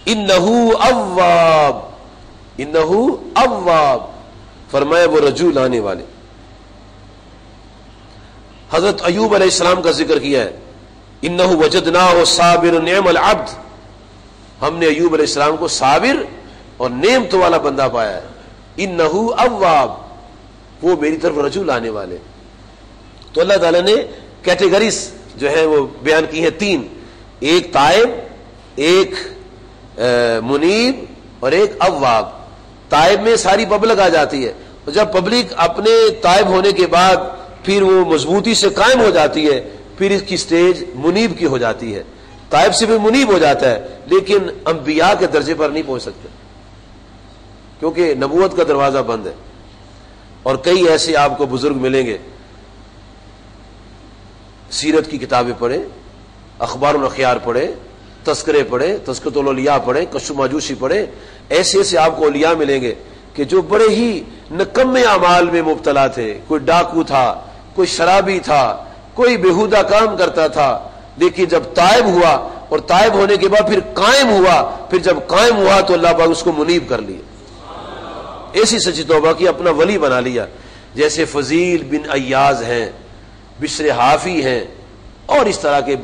انہو اواب، انہو اواب، فرمایا وہ رجوع لانے والے. حضرت ایوب علیہ السلام کا ذکر کیا ہے، انہو وجدناہ صابر نعم العبد، ہم نے ایوب علیہ السلام کو صابر اور نعمت والا بندہ پایا ہے. انہو اواب، وہ میری طرف رجوع لانے والے. تو اللہ تعالیٰ نے کیٹیگریز جو ہے وہ بیان کی ہیں تین، ایک تائب، ایک منیب اور ایک اواب. تائب میں ساری پبلک آ جاتی ہے، اور جب پبلک اپنے تائب ہونے کے بعد پھر وہ مضبوطی سے قائم ہو جاتی ہے، پھر اس کی سٹیج منیب کی ہو جاتی ہے. تائب سے بھی منیب ہو جاتا ہے، لیکن انبیاء کے درجے پر نہیں پہنچ سکتے کیونکہ نبوت کا دروازہ بند ہے. اور کئی ایسے آپ کو بزرگ ملیں گے، سیرت کی کتابیں پڑھیں، اخبار الاخیار پڑھیں، تذکرے پڑھیں، تذکرۃ الاولیاء پڑھیں، کشف ماجوسی پڑھیں، ایسے ایسے آپ کو اولیاء ملیں گے کہ جو بڑے ہی نکمے اعمال میں مبتلا تھے. کوئی ڈاکو تھا، کوئی شرابی تھا، کوئی بیہودہ کام کرتا تھا، لیکن جب تائب ہوا اور تائب ہونے کے بعد پھر قائم ہوا، پھر جب قائم ہوا تو اللہ پاک اس کو منیب کر لیا. ایسی سچی توبہ کی اپنا ولی بنا لیا. جیسے فضیل بن ایاز ہیں، بشر حافی ہیں، اور اس طرح کے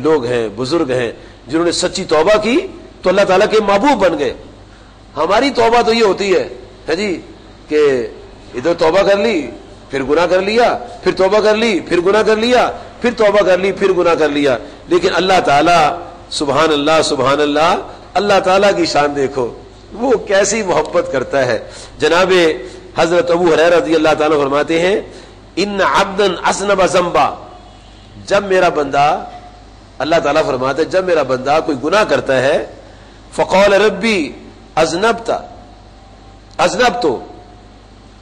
لوگ ہیں، بزرگ ہیں جنہوں نے سچی توبہ کی تو اللہ تعالیٰ کے محبوب بن گئے. ہماری توبہ تو یہ ہوتی ہے جی کہ ادھر توبہ کر لی پھر گناہ کر لیا، پھر توبہ کر لی پھر گناہ کر لیا، پھر توبہ کر لی پھر گناہ کر لیا. لیکن اللہ تعالیٰ، سبحان اللہ سبحان اللہ، اللہ تعالیٰ کی شان دیکھو، وہ کیسی محبت کرتا ہے. جناب حضرت ابو ہریرہ رضی اللہ تعالیٰ فرماتے ہیں، ان عبدا اذنب ذنبا، جب میرا بندہ، اللہ تعالیٰ فرماتے ہیں جب میرا بندہ کوئی گناہ کرتا ہے، فقال ربی اذنبت، اذنبت،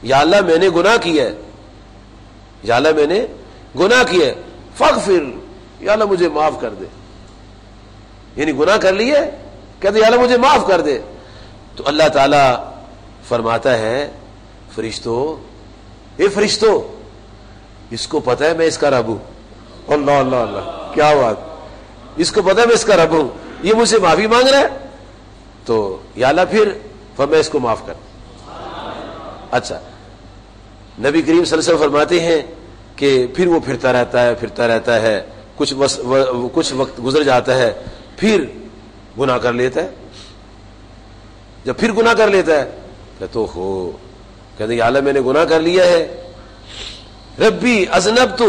یا اللہ میں نے گناہ کیا ہے، یا اللہ میں نے گناہ کیا ہے، فاغفر، یا اللہ مجھے معاف کر دے. یعنی گناہ کر لیے، کہتے یا اللہ مجھے معاف کر دے. تو اللہ تعالیٰ فرماتا ہے فرشتوں، اے فرشتوں، اس کو پتہ ہے میں اس کا رب ہوں. اللہ اللہ اللہ، کیا بات، اس کو پتہ ہے میں اس کا رب ہوں، یہ مجھ سے معافی مانگ رہا ہے، تو یا اللہ پھر میں اس کو معاف کر. اچھا، نبی کریم صلی اللہ علیہ وسلم فرماتے ہیں کہ پھر وہ پھرتا رہتا ہے، کچھ وقت گزر جاتا ہے، پھر گناہ کر لیتا ہے. جب پھر گناہ کر لیتا ہے تو کہتے یا اللہ میں نے گناہ کر لیا ہے، ربی اذنبت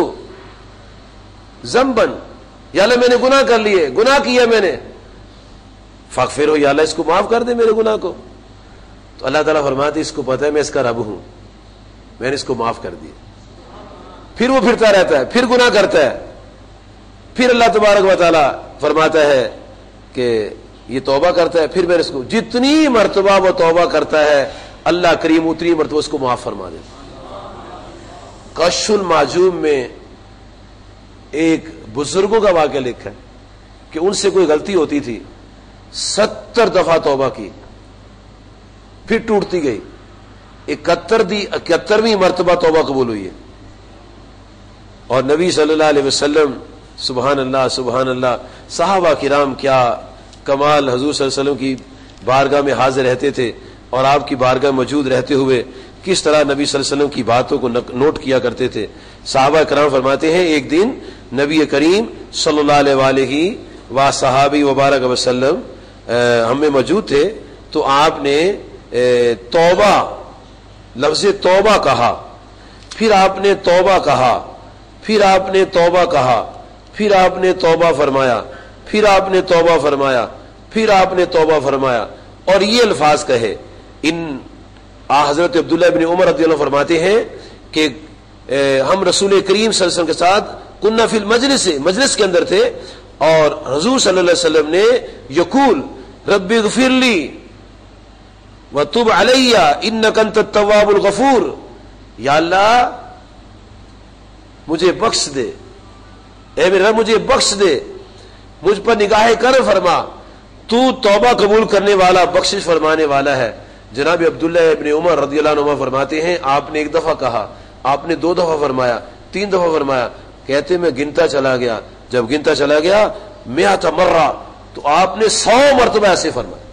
ذنبا، یا اللہ میں نے گناہ کر لیے، گناہ کیا میں نے، فاغفر ہو، یا اللہ اس کو معاف کر دے میرے گناہ کو. تو اللہ تعالیٰ فرماتے اس کو پتہ ہے میں اس کا رب ہوں، میں نے اس کو معاف کر دیا. پھر وہ پھرتا رہتا ہے، پھر گناہ کرتا ہے، پھر اللہ تبارک و تعالیٰ فرماتا ہے کہ یہ توبہ کرتا ہے، پھر میں اس کو جتنی مرتبہ وہ توبہ کرتا ہے اللہ کریم اتنی مرتبہ اس کو معاف فرما دے. کشف المعجوم میں ایک بزرگوں کا واقعہ لکھا ہے کہ ان سے کوئی غلطی ہوتی تھی، 70 دفعہ توبہ کی، پھر ٹوٹتی گئی، 71ویں مرتبہ توبہ قبول ہوئی ہے. اور نبی صلی اللہ علیہ وسلم، سبحان اللہ سبحان اللہ، صحابہ کرام کیا کمال، حضور صلی اللہ علیہ وسلم کی بارگاہ میں حاضر رہتے تھے اور آپ کی بارگاہ موجود رہتے ہوئے کس طرح نبی صلی اللہ علیہ وسلم کی باتوں کو نوٹ کیا کرتے تھے. صحابہ کرام فرماتے ہیں ایک دن نبی کریم صلی اللہ علیہ وآلہ و صحابی وبارک وسلم ہم میں موجود تھے، تو آپ نے توبہ، لفظ توبہ کہا، پھر آپ نے توبہ کہا، پھر آپ نے توبہ کہا، پھر آپ نے توبہ فرمایا، پھر آپ نے توبہ فرمایا، پھر آپ نے توبہ فرمایا، اور یہ الفاظ کہے. حضرت عبداللہ بن عمر رضی اللہ عنہ فرماتے ہیں کہ ہم رسول کریم صلی اللہ علیہ وسلم کے ساتھ کننا فی المجلس، مجلس کے اندر تھے، اور حضور صلی اللہ علیہ وسلم نے یقول رب اغفر لی وتب علی انک انت التواب الغفور، یا اللہ مجھے بخش دے، اے میرے رب مجھے بخش دے، مجھ پر نگاہ کرم فرما، تو توبہ قبول کرنے والا، بخشش فرمانے والا ہے. جناب عبداللہ ابن عمر رضی اللہ عنہ فرماتے ہیں آپ نے ایک دفعہ کہا، آپ نے 2 دفعہ فرمایا، 3 دفعہ فرمایا، کہتے میں گنتا چلا گیا، جب گنتا چلا گیا 100 مرہ، تو آپ نے 100 مرتبہ ایسے فرمایا،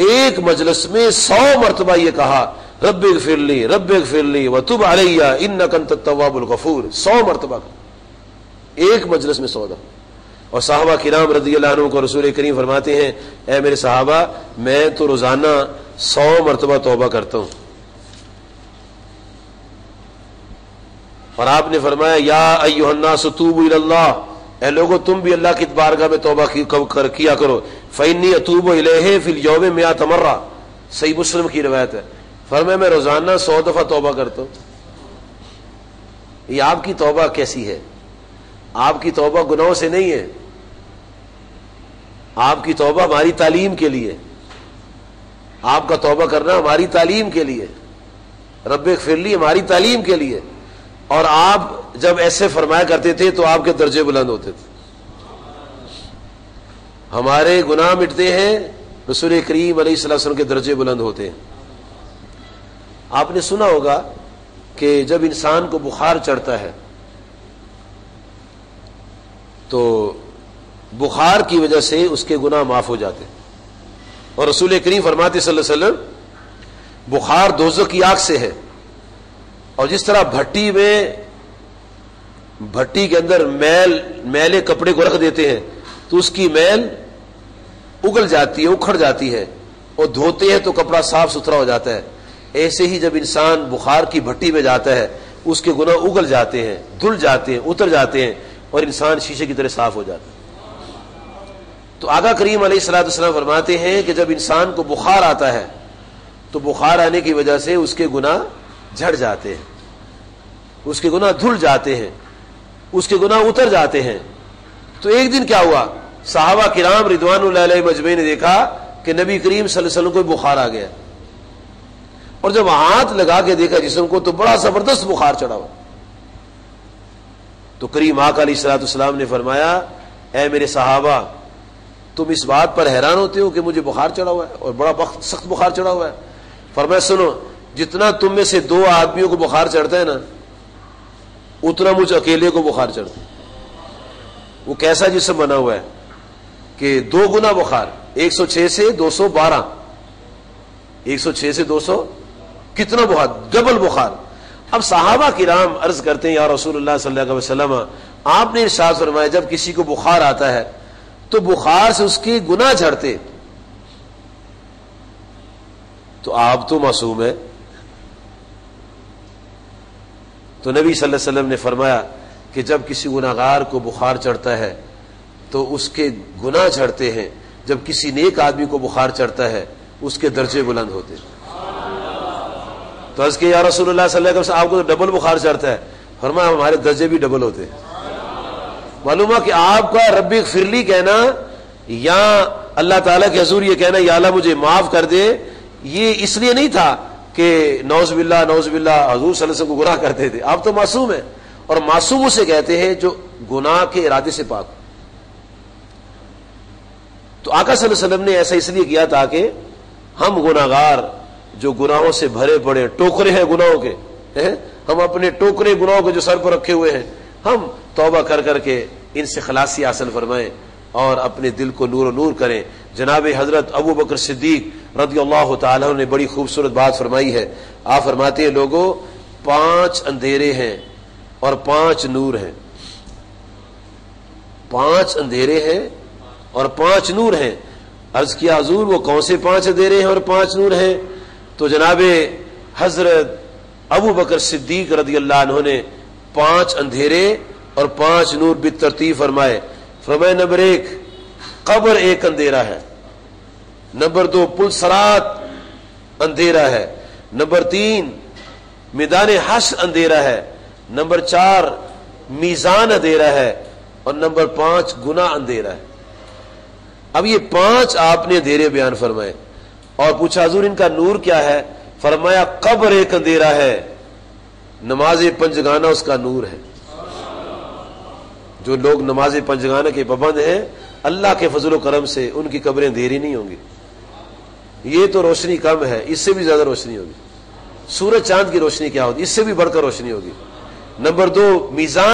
ایک مجلس میں 100 مرتبہ یہ کہا رب اغفر لی رب اغفر لی وتب علی انک انت التواب الغفور، 100 مرتبہ ایک مجلس میں 100 دفعہ۔ اور صحابہ کرام رضی اللہ عنہ کو رسول کریم فرماتے ہیں اے میرے صحابہ میں تو روزانہ 100 مرتبہ توبہ کرتا ہوں، اور آپ نے فرمایا یا ایھا الناس توبوا الی اللہ، اے لوگوں تم بھی اللہ کی بارگاہ میں توبہ کیا کرو، فإنی اتوب الیہ فی الیوم 100 مرہ، صحیح مسلم کی روایت ہے، فرمایا میں روزانہ 100 دفعہ توبہ کرتا ہوں۔ یہ آپ کی توبہ کیسی ہے؟ آپ کی توبہ گناہوں سے نہیں ہے، آپ کی توبہ ہماری تعلیم کے لیے، آپ کا توبہ کرنا ہماری تعلیم کے لیے، رب اغفر لی ہماری تعلیم کے لیے، اور آپ جب ایسے فرمایا کرتے تھے تو آپ کے درجے بلند ہوتے تھے۔ ہمارے گناہ مٹتے ہیں، رسول کریم علیہ الصلوۃ والسلام کے درجے بلند ہوتے ہیں۔ آپ نے سنا ہوگا کہ جب انسان کو بخار چڑھتا ہے تو بخار کی وجہ سے اس کے گناہ معاف ہو جاتے ہیں، اور رسول کریم فرماتے صلی اللہ علیہ وسلم بخار دوزخ کی آگ سے ہے، اور جس طرح بھٹی کے اندر میلے کپڑے کو رکھ دیتے ہیں تو اس کی میل اگل جاتی ہے، اکھڑ جاتی ہے، اور دھوتے ہیں تو کپڑا صاف ستھرا ہو جاتا ہے، ایسے ہی جب انسان بخار کی بھٹی میں جاتا ہے اس کے گناہ اگل جاتے ہیں، دھل جاتے ہیں، اتر جاتے ہیں، اور انسان شیشے کی طرح صاف ہو جاتا ہے۔ تو آقا کریم علیہ الصلوۃ والسلام فرماتے ہیں کہ جب انسان کو بخار آتا ہے تو بخار آنے کی وجہ سے اس کے گناہ جھڑ جاتے ہیں، اس کے گناہ دھل جاتے ہیں، اس کے گناہ اتر جاتے ہیں۔ تو ایک دن کیا ہوا، صحابہ کرام رضوان اللہ علیہ مجمعین نے دیکھا کہ نبی کریم صلی اللہ علیہ وسلم کو بخار آ گیا، اور جب ہاتھ لگا کے دیکھا جسم کو تو بڑا زبردست بخار چڑھا ہوا۔ تو کریم آقا علیہ الصلوۃ والسلام نے فرمایا اے میرے صحابہ تم اس بات پر حیران ہوتے ہو کہ مجھے بخار چڑھا ہوا ہے، اور بڑا سخت بخار چڑھا ہوا ہے؟ فرمایا سنو، جتنا تم میں سے 2 آدمیوں کو بخار چڑھتا ہے نا اتنا مجھ اکیلے کو بخار چڑھتا ہے۔ وہ کیسا جسم بنا ہوا ہے کہ 2 گنا بخار، 106 سے 212، 106 سے 200 کتنا بخار، ڈبل بخار۔ اب صحابہ کرام عرض کرتے ہیں یا رسول اللہ صلی اللہ علیہ وسلم آپ نے ارشاد فرمایا جب کسی کو بخار آتا ہے تو بخار سے اس کے گناہ جھڑتے، تو آپ تو معصوم ہے۔ تو نبی صلی اللہ علیہ وسلم نے فرمایا کہ جب کسی گناہگار کو بخار چڑھتا ہے تو اس کے گناہ جھڑتے ہیں، جب کسی نیک آدمی کو بخار چڑھتا ہے اس کے درجے بلند ہوتے ہیں۔ تو عرض کہ یا رسول اللہ صلی اللہ علیہ وسلم آپ کو تو ڈبل بخار چڑھتا ہے، فرمایا ہمارے درجے بھی ڈبل ہوتے ہیں۔ معلوم ہے کہ آپ کا رب اغفر لی کہنا یا اللہ تعالیٰ کے حضور یہ کہنا یا اللہ مجھے معاف کر دے، یہ اس لیے نہیں تھا کہ نعوذ باللہ نعوذ باللہ حضور صلی اللہ علیہ وسلم کو گناہ کرتے تھے، آپ تو معصوم ہیں، اور معصوم اسے کہتے ہیں جو گناہ کے ارادے سے پاک۔ تو آقا صلی اللہ علیہ وسلم نے ایسا اس لیے کیا تاکہ ہم گناہگار جو گناہوں سے بھرے پڑے ٹوکرے ہیں گناہوں کے، ہم اپنے ٹوکرے گناہوں کے جو سر پر رکھے ہوئے ہیں ہم توبہ کر کر کے ان سے خلاصی حاصل فرمائیں اور اپنے دل کو نور و نور کریں۔ جناب حضرت ابو بکر صدیق رضی اللہ تعالیٰ نے بڑی خوبصورت بات فرمائی ہے، آپ فرماتے ہیں لوگوں 5 اندھیرے ہیں اور 5 نور ہیں، 5 اندھیرے ہیں اور 5 نور ہیں۔ عرض کیا حضور وہ کون سے 5 اندھیرے ہیں اور 5 نور ہیں؟ تو جناب حضرت ابو بکر صدیق رضی اللہ عنہ نے 5 اندھیرے اور 5 نور بالترتیب فرمائے۔ فرمائے نمبر 1 قبر ایک اندھیرا ہے، نمبر 2 پل صراط اندھیرا ہے، نمبر 3 میدان حشر اندھیرا ہے، نمبر 4 میزان اندھیرا ہے، اور نمبر 5 گناہ اندھیرا ہے۔ اب یہ 5 آپ نے اندھیرے بیان فرمائے اور پوچھا حضور ان کا نور کیا ہے؟ فرمایا قبر ایک اندھیرا ہے، نماز پنجگانہ اس کا نور ہے۔ جو لوگ نماز پنجگانہ کے پابند ہیں اللہ کے فضل و کرم سے ان کی قبریں اندھیری نہیں ہوں گی، یہ تو روشنی کم ہے، اس سے بھی زیادہ روشنی ہوگی۔ سورج چاند کی روشنی کیا ہوتی ہے، اس سے بھی بڑھ کر روشنی ہوگی۔ نمبر 2 میزان